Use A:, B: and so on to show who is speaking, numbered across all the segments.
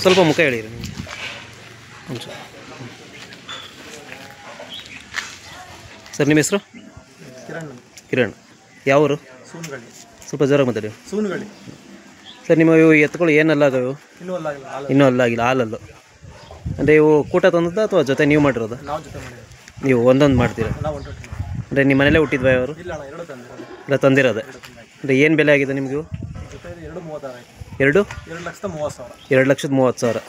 A: ಸ್ವಲ್ಪ ಮುಖ ಹೇಳಿರಿ ನಿಮಗೆ. ಸರ್ ನಿಮ್ಮ ಹೆಸರು? ಕಿರಣ್. ಯಾವರು? ಸ್ವಲ್ಪ ಜೋರಾಗಿ ಮಾತಾಡಿ. ಸರ್ ನಿಮ್ಮ ಇವು ಎತ್ತುಗಳು ಏನಲ್ಲ ಅದು? ಇನ್ನೂ ಅಲ್ಲಾಗಿಲ್ಲ, ಹಾಲಲ್ಲು. ಅಂದರೆ ಇವು ಕೂಟ ತಂದದ್ದ ಅಥವಾ ಜೊತೆ ನೀವು ಮಾಡಿರೋದು? ನೀವು ಒಂದೊಂದು ಮಾಡ್ತೀರಾ? ಅಂದರೆ ನಿಮ್ಮ ಮನೇಲೇ ಹುಟ್ಟಿದ್ವಾ ಅವರು? ಇಲ್ಲ, ತಂದಿರೋದೆ. ಅಂದರೆ ಏನು ಬೆಲೆ ಆಗಿದೆ ನಿಮಗೂ? 2,30,000.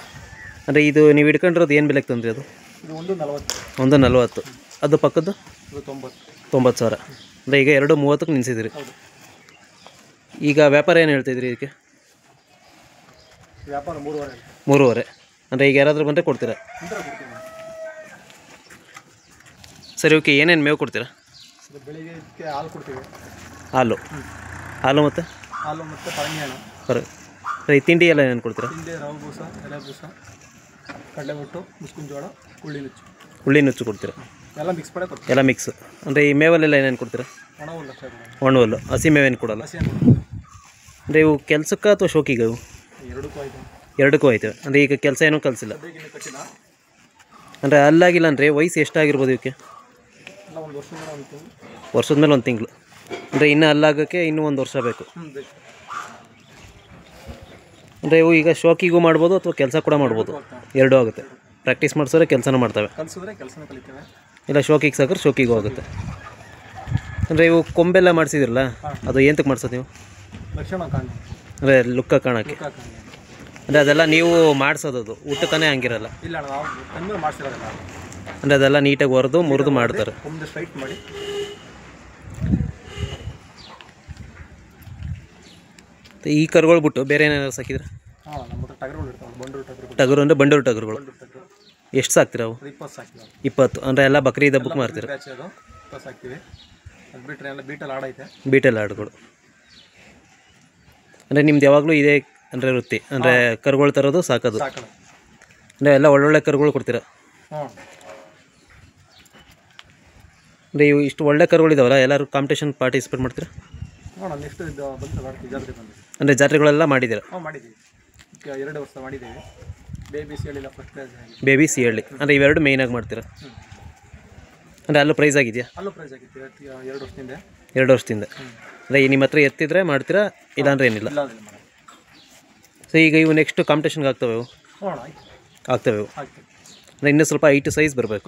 A: ಅಂದರೆ ಇದು ನೀವು ಹಿಡ್ಕೊಂಡಿರೋದು ಏನು ಬೆಲೆಗೆ ತಂದ್ರಿ? ಅದು 1,40,000. ಅದು ಪಕ್ಕದ್ದು 90,000. ಅಂದರೆ ಈಗ 2,30,000ಕ್ಕೆ ನಿಲ್ಲಿಸಿದಿರಿ. ಈಗ ವ್ಯಾಪಾರ ಏನು ಹೇಳ್ತಾಯಿದ್ರಿ ಇದಕ್ಕೆ? 3,500. ಅಂದರೆ ಈಗ ಯಾರಾದರೂ ಬಂದರೆ ಕೊಡ್ತೀರಾ? ಸರಿ, ಓಕೆ. ಏನೇನು ಮೇವು ಕೊಡ್ತೀರಾ?
B: ಬೆಳಿಗ್ಗೆ ಹಾಲು ಕೊಡ್ತೀವಿ.
A: ಹಾಲು ಮತ್ತು ಸರಿ, ತಿಂಡಿ ಎಲ್ಲ ಏನೇನು ಕೊಡ್ತೀರಾ?
B: ರವೆ ಬೂಸ, ಎಲೆ ಬೂಸ, ಕಡಲೆಬಟ್ಟು, ಮುಸ್ಕಿನ ಜೋಳ,
A: ಉಳ್ಳಿ ನುಚ್ಚು ಕೊಡ್ತೀರಾ? ಎಲ್ಲ ಮಿಕ್ಸ್. ಅಂದರೆ ಈ ಮೇವಲ್ಲೆಲ್ಲ ಏನೇನು ಕೊಡ್ತೀರಾ? ಒಣ ಹುಲ್ಲು. ಹಸಿ ಮೇವೇನು ಕೊಡಲ್ಲ? ಅಂದರೆ ಇವು ಕೆಲಸಕ್ಕೆ ಅಥವಾ ಶೋಕಿಗೆ? ಇವು ಎರಡಕ್ಕೂ ಆಯ್ತವೆ. ಅಂದರೆ ಈಗ ಕೆಲಸ ಏನೂ ಕಲಿಸಿಲ್ಲ. ಅಂದರೆ ಅಲ್ಲಾಗಿಲ್ಲ ಅಂದರೆ ವಯಸ್ಸು ಎಷ್ಟಾಗಿರ್ಬೋದು ಇವಕ್ಕೆ? ವರ್ಷದ ಮೇಲೆ 1 ತಿಂಗಳು. ಅಂದರೆ ಇನ್ನೂ ಅಲ್ಲಾಗೋಕ್ಕೆ ಇನ್ನೂ 1 ವರ್ಷ ಬೇಕು. ಅಂದರೆ ಇವು ಈಗ ಶೋಕಿಗೂ ಮಾಡ್ಬೋದು ಅಥವಾ ಕೆಲಸ ಕೂಡ ಮಾಡ್ಬೋದು? ಎರಡೂ ಆಗುತ್ತೆ. ಪ್ರಾಕ್ಟೀಸ್ ಮಾಡಿಸಿದ್ರೆ ಕೆಲಸನೂ ಮಾಡ್ತವೆ, ಇಲ್ಲ ಶೋಕಿಗೆ ಸಾಕ್ರೆ ಶೋಕಿಗೂ ಆಗುತ್ತೆ. ಅಂದರೆ ಇವು ಕೊಂಬೆಲ್ಲ ಮಾಡಿಸಿದಿರಲ್ಲ, ಅದು ಏನಕ್ಕೆ ಮಾಡ್ಸೋದು ನೀವು? ಅಂದರೆ ಲುಕ್ಕ ಕಾಣೋಕ್ಕೆ. ಅಂದರೆ ಅದೆಲ್ಲ ನೀವು ಮಾಡಿಸೋದು, ಅದು ಊಟಕ್ಕನೇ ಹಂಗಿರಲ್ಲ. ಅಂದರೆ ಅದೆಲ್ಲ ನೀಟಾಗಿ ಹೊರದು ಮುರಿದು ಮಾಡ್ತಾರೆ. ಈ ಕರುಗಳು ಬಿಟ್ಟು ಬೇರೆ ಏನಾದ್ರು ಸಾಕಿದ್ರೆ? ಟಗರು ಅಂದರೆ ಬಂಡೂರು ಟಗರುಗಳು. ಎಷ್ಟು ಸಾಕ್ತೀರಾ ಅವು? 20. ಅಂದರೆ ಎಲ್ಲ ಬಕ್ರೀದ್ ಹಬ್ಬಕ್ಕೆ ಮಾರ್ತೀರಾ? ಬೀಟಲ್ ಆಡುಗಳು. ಅಂದರೆ ನಿಮ್ದು ಯಾವಾಗಲೂ ಇದೇ ಅಂದರೆ ವೃತ್ತಿ? ಅಂದರೆ ಕರುಗಳು ತರೋದು, ಸಾಕೋದು. ಅಂದರೆ ಎಲ್ಲ ಒಳ್ಳೊಳ್ಳೆ ಕರುಗಳು ಕೊಡ್ತೀರಾ? ಅಂದರೆ ಇವು ಇಷ್ಟು ಒಳ್ಳೆ ಕರುಗಳಿದಾವಲ್ಲ, ಎಲ್ಲರೂ ಕಾಂಪಿಟೇಷನ್ ಪಾರ್ಟಿಸಿಪೇಟ್ ಮಾಡ್ತೀರಾ? ಅಂದರೆ ಜಾತ್ರೆಗಳೆಲ್ಲ ಮಾಡಿದ್ದೀರಾ? ಬೇಬಿ ಸಿ ಹಳ್ಳಿ. ಅಂದರೆ ಇವೆರಡು ಮೇಯ್ನಾಗಿ ಮಾಡ್ತೀರಾ? ಅಂದರೆ ಅಲ್ಲೂ ಪ್ರೈಸ್ ಆಗಿದೆಯಾ? 2 ವರ್ಷದಿಂದ. ಅಂದರೆ ನಿಮ್ಮ ಹತ್ರ ಎತ್ತಿದ್ರೆ ಮಾಡ್ತೀರಾ, ಇಲ್ಲಾಂದ್ರೆ ಏನಿಲ್ಲ? ಸೊ ಈಗ ಇವು ನೆಕ್ಸ್ಟ್ ಕಾಂಪಿಟೇಷನ್ಗೆ ಆಗ್ತವೆ? ಇವು ಆಗ್ತವೆ. ಇವು ಅಂದರೆ ಇನ್ನೂ ಸ್ವಲ್ಪ ಹೈಟ್ ಸೈಜ್ ಬರಬೇಕು.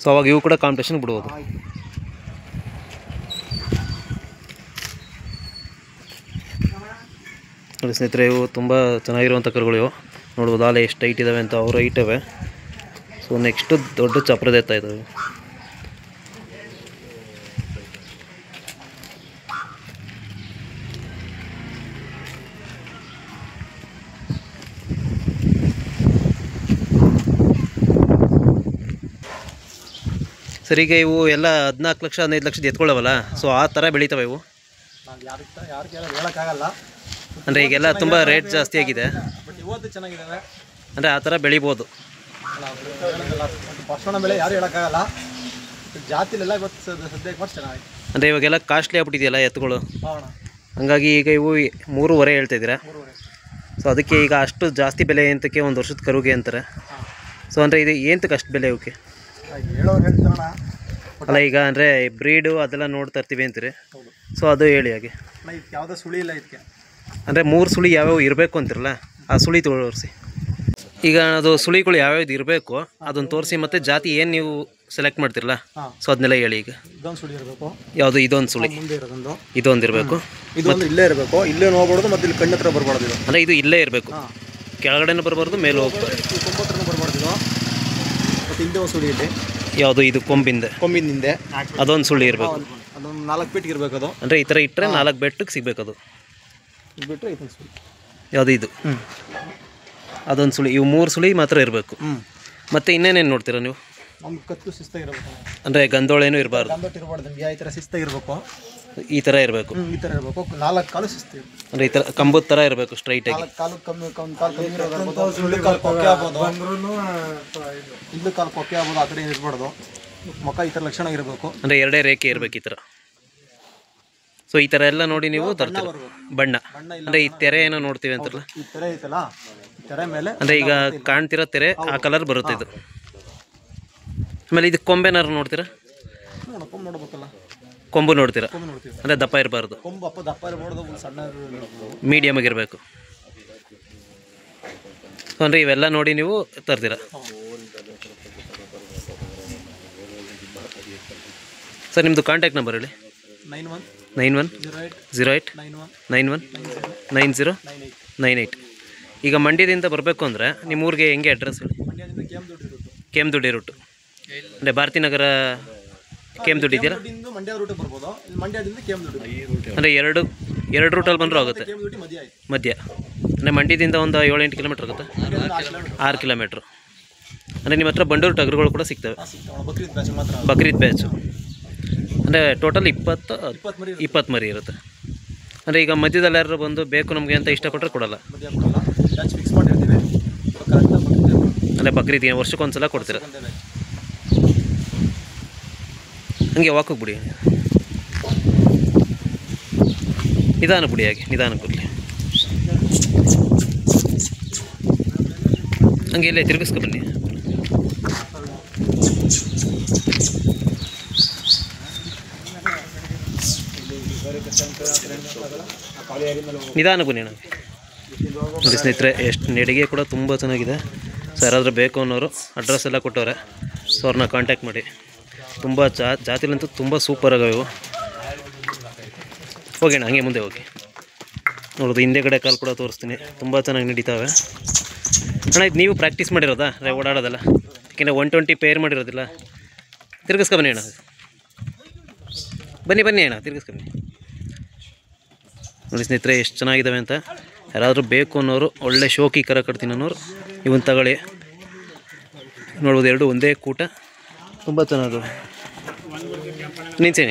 A: ಸೊ ಅವಾಗ ಇವು ಕೂಡ ಕಾಂಪಿಟೇಷನ್ ಬಿಡ್ಬೋದು. ನೋಡಿ ಸ್ನೇಹಿತರೆ, ಇವು ತುಂಬ ಚೆನ್ನಾಗಿರುವಂಥ ಕರುಗಳು. ಇವು ನೋಡ್ಬೋದು ಅಲ್ಲೇ ಎಷ್ಟು ಹೈಟ್ ಇದ್ದಾವೆ ಅಂತ. ಅವರು ಹೈಟ್ ಇವೆ. ಸೊ ನೆಕ್ಸ್ಟು ದೊಡ್ಡ ಚಪ್ರದ ಎತ್ತಾ ಇದ್ದಾವೆ. ಸರ್ ಈಗ ಇವು ಎಲ್ಲ 14 ಲಕ್ಷ 15 ಲಕ್ಷದ ಎತ್ಕೊಳ್ಳವಲ್ಲ, ಸೊ ಆ ಥರ ಬೆಳೀತವೆ ಇವು? ಅಂದರೆ ಈಗೆಲ್ಲ ತುಂಬ ರೇಟ್ ಜಾಸ್ತಿ ಆಗಿದೆ, ಅಂದರೆ ಆ ಥರ ಬೆಳಿಬೋದು. ಅಂದರೆ ಇವಾಗೆಲ್ಲ ಕಾಸ್ಟ್ಲಿ ಆಗ್ಬಿಟ್ಟಿದೆಯಲ್ಲ ಎತ್ತುಗಳು, ಹಂಗಾಗಿ ಈಗ ಇವು 3,500 ಹೇಳ್ತಾಯಿದ್ದೀರಾ. ಸೊ ಅದಕ್ಕೆ ಈಗ ಅಷ್ಟು ಜಾಸ್ತಿ ಬೆಲೆ ಎಂತಕ್ಕೆ? 1 ವರ್ಷದ ಕರುಗೆ ಅಂತಾರೆ. ಸೊ ಅಂದರೆ ಇದು ಏನಕ್ಕೆ ಅಷ್ಟು ಬೆಲೆ ಇವಕ್ಕೆ? ಅಲ್ಲ ಈಗ ಅಂದರೆ ಬ್ರೀಡು ಅದೆಲ್ಲ ನೋಡ್ತಾ ಇರ್ತೀವಿ ಅಂತೀರಿ. ಸೊ ಅದು ಹೇಳಿ ಹಾಗೆ.
B: ಯಾವುದೋ ಸುಳಿ ಇಲ್ಲ ಇದಕ್ಕೆ.
A: ಅಂದರೆ 3 ಸುಳಿ ಯಾವ್ಯಾವ ಇರಬೇಕು ಅಂತಿರಲ್ಲ, ಆ ಸುಳಿ ತೋರಿಸಿ. ಈಗ ಅದು ಸುಳಿಗಳು ಯಾವ್ಯಾವ್ದು ಇರಬೇಕು ಅದನ್ನು ತೋರಿಸಿ, ಮತ್ತು ಜಾತಿ ಏನು ನೀವು ಸೆಲೆಕ್ಟ್ ಮಾಡ್ತಿರಲ್ಲ, ಸೊ ಅದನ್ನೆಲ್ಲ ಹೇಳಿ. ಈಗ
B: ಇದೊಂದು ಸುಳಿ ಇರಬೇಕು.
A: ಯಾವುದು? ಇದೊಂದು ಸುಳಿ, ಇದೊಂದು ಇರಬೇಕು.
B: ಇದೊಂದು ಇಲ್ಲೇ ಇರಬೇಕು, ಇಲ್ಲೇ ನೋಡ್ಬಾರ್ದು, ಮತ್ತು ಇಲ್ಲಿ ಕಣ್ಣ ಹತ್ರ ಬರಬಾರ್ದು. ಇದು
A: ಅಂದರೆ ಇದು ಇಲ್ಲೇ ಇರಬೇಕು, ಕೆಳಗಡೆನೂ ಬರಬಾರ್ದು, ಮೇಲೆ ಹೋಗ್ಬಾರ್ದು.
B: 90 ಬರಬಾರ್ದು. ಮತ್ತು ಹಿಂದೆ ಒಂದು ಸುಳಿ ಇದೆ.
A: ಯಾವುದು? ಇದು ಕೊಂಬಿಂದೆ ಅದೊಂದು ಸುಳಿ ಇರಬೇಕು.
B: ಅದೊಂದು 4 ಬೆಟ್ಟಿಗೆ ಇರಬೇಕು. ಅದು
A: ಅಂದರೆ ಈ ಥರ ಇಟ್ಟರೆ 4 ಬೆಟ್ಟಿಗೆ ಸಿಗಬೇಕು. ಅದು
B: ಬಿಟ್ಟರೆ ಇದೊಂದು ಸುಳಿ.
A: ಯಾವುದು? ಇದು ಅದೊಂದು ಸುಳಿ. ಇವು 3 ಸುಳಿ ಮಾತ್ರ ಇರಬೇಕು. ಮತ್ತು ಇನ್ನೇನೇನು ನೋಡ್ತೀರಾ ನೀವು?
B: ನಮ್ಗೆ ಕತ್ತು ಶಿಸ್ತಾಗಿರ್ಬೇಕು.
A: ಅಂದರೆ ಗಂಧೋಳೇನೂ ಇರಬಾರ್ದು.
B: ಗಂಧೋಟ ಇರಬಾರ್ದು. ನಮಗೆ ಈ ಥರ ಶಿಸ್ತಾಗಿರ್ಬೇಕು.
A: ಈ ಥರ ಇರಬೇಕು.
B: ಈ ಥರ ಇರಬೇಕು. 4 ಕಾಲು ಶಿಸ್ತು
A: ಅಂದರೆ ಈ ಥರ ಕಂಬದ ಥರ ಇರಬೇಕು ಸ್ಟ್ರೈಟಾಗಿ.
B: 4 ಕಾಲು ಕಮ್ಮಿ ಒಂದು ಕಾಲು ಕಮ್ಮಿ ಇರೋದು, ಇಲ್ಲೂ ಕಾಲು ಕೊಕ್ಕೆ ಆಗ್ಬೋದು, ಇಲ್ಲೂ ಕಾಲು ಕೊಕ್ಕೆ ಆಗ್ಬೋದು. ಆ ಥರ ಏನು ಇರಬಾರ್ದು. ಮುಖ ಈ ಥರ ಲಕ್ಷಣ ಇರಬೇಕು.
A: ಅಂದರೆ ಎರಡೇ ರೇಖೆ ಇರಬೇಕು ಈ ಥರ. ಸೊ ಈ ಥರ ಎಲ್ಲ ನೋಡಿ ನೀವು ತರ್ತೀರ. ಬಣ್ಣ ಅಂದರೆ ಈ ತೆರೆ ಏನೋ ನೋಡ್ತೀವಿ ಅಂತಾರಲ್ಲ,
B: ಈ ತೆರೆ ಐತಲ್ಲ, ತೆರೆ ಮೇಲೆ
A: ಅಂದರೆ ಈಗ ಕಾಣ್ತಿರೋ ತೆರೆ ಆ ಕಲರ್ ಬರುತ್ತೆ ಇದು. ಆಮೇಲೆ ಇದು ಕೊಂಬೆನಾರು ನೋಡ್ತೀರಾ?
B: ಕೊಂಬು ನೋಡ್ಬೇಕಲ್ಲ,
A: ಕೊಂಬು ನೋಡ್ತೀರಾ?
B: ಕೊಂಬು ನೋಡ್ತೀವಿ.
A: ಅಂದರೆ ದಪ್ಪ ಇರಬಾರ್ದು,
B: ಕೊಂಬು ದಪ್ಪ ಇರಬಾರ್ದು, ಸಣ್ಣ
A: ಮೀಡಿಯಮ್ ಆಗಿರಬೇಕು. ಅಂದರೆ ಇವೆಲ್ಲ ನೋಡಿ ನೀವು ತರ್ತೀರಾ. ಸರ್ ನಿಮ್ಮದು ಕಾಂಟ್ಯಾಕ್ಟ್ ನಂಬರ್ ಹೇಳಿ. 9108919098. ಈಗ ಮಂಡ್ಯದಿಂದ ಬರಬೇಕು ಅಂದರೆ ನಿಮ್ಮ ಊರಿಗೆ ಹೆಂಗೆ ಅಡ್ರೆಸ್ ಹೇಳಿ? ಕೆಮ್ಮದೊಡ್ಡಿ ರೂಟು ಅಂದರೆ ಭಾರತೀನಗರ ಕೆಮ್ಮದೊಡ್ಡಿ ಇದೆಯಲ್ಲ,
B: ಮಂಡ್ಯ ರೂಟ್ ಬರ್ಬೋದು. ಮಂಡ್ಯದಿಂದ ಕೆಮ್ಮದೊಡ್ಡಿ
A: ಅಂದರೆ ಎರಡು ರೂಟಲ್ಲಿ ಬಂದರೂ ಆಗುತ್ತೆ. ಮಧ್ಯ ಅಂದರೆ ಮಂಡ್ಯದಿಂದ ಒಂದು 7-8 ಕಿಲೋಮೀಟ್ರ್ ಆಗುತ್ತೆ. 6 ಕಿಲೋಮೀಟ್ರು. ಅಂದರೆ ನಿಮ್ಮ ಹತ್ರ ಬಂಡೂರು ಟಗರುಗಳು ಕೂಡ ಸಿಗ್ತವೆ. ಬಕ್ರೀದ್ ಬ್ಯಾಚು ಅಂದರೆ ಟೋಟಲ್ 20 ಮರಿ ಇರುತ್ತೆ. ಅಂದರೆ ಈಗ ಮಧ್ಯದಲ್ಲಿ ಯಾರು ಬಂದು ಬೇಕು ನಮಗೆ ಅಂತ ಇಷ್ಟಪಟ್ಟರೆ ಕೊಡಲ್ಲ. ಅಂದರೆ ಬಕ್ರೀದ್ಗೆ ವರ್ಷಕ್ಕೊಂದ್ಸಲ ಕೊಡ್ತೀರ. ಹಂಗೆ ವಾಕಕ್ಕೆ ಬಿಡಿ, ನಿಧಾನ ಬಿಡಿ, ಹಾಗೆ ನಿಧಾನಕ್ಕೆ ಬರಲಿ. ಹಂಗೆ ಇಲ್ಲೇ ತಿರುಗಿಸ್ಕೊ ಬನ್ನಿ. ನಿಧಾನ ಬನ್ನಿ. ನನಗೆ ನೋಡಿ ಸ್ನೇಹಿತರೆ, ಎಷ್ಟು ನೆಡಿಗೆ ಕೂಡ ತುಂಬ ಚೆನ್ನಾಗಿದೆ. ಸೊ ಯಾರಾದರೂ ಬೇಕು ಅನ್ನೋರು ಅಡ್ರೆಸ್ ಎಲ್ಲ ಕೊಟ್ಟವ್ರೆ. ಸೊ ಅವ್ರನ್ನ ಕಾಂಟ್ಯಾಕ್ಟ್ ಮಾಡಿ. ತುಂಬ ಜಾತಿಲಂತೂ ತುಂಬ ಸೂಪರ್ ಆಗವೆ ಇವು. ಹೋಗೋಣ ಹಂಗೆ ಮುಂದೆ ಹೋಗಿ ನೋಡೋದು. ಹಿಂದೆಗಡೆ ಕಾಲು ಕೂಡ ತೋರಿಸ್ತೀನಿ, ತುಂಬ ಚೆನ್ನಾಗಿ ನಡೀತಾವೆ. ಅಣ್ಣ ಇದು ನೀವು ಪ್ರಾಕ್ಟೀಸ್ ಮಾಡಿರೋದಾ ಓಡಾಡೋದಲ್ಲ? ಯಾಕೆಂದರೆ 120 ಪೇರ್ ಮಾಡಿರೋದಿಲ್ಲ. ತಿರ್ಗಿಸ್ಕೊ ಬನ್ನಿ ಅಣ್ಣ, ಬನ್ನಿ ಅಣ್ಣ, ತಿರ್ಗಿಸ್ಕೊ ಬನ್ನಿ. ನೋಡಿ ಸ್ನೇಹಿತರೆ ಎಷ್ಟು ಚೆನ್ನಾಗಿದ್ದಾವೆ ಅಂತ. ಯಾರಾದರೂ ಬೇಕು ಅನ್ನೋರು, ಒಳ್ಳೆ ಶೋಕಿ ಕರ ಕಟ್ತೀನಿ ಅನ್ನೋರು ಇವನ್ನ ತಗೊಳ್ಳಿ. ನೋಡ್ಬೋದು, ಎರಡು ಒಂದೇ ಕೂಟ, ತುಂಬ ಚೆನ್ನಾಗವೆ. ನಿಲ್ಸಿ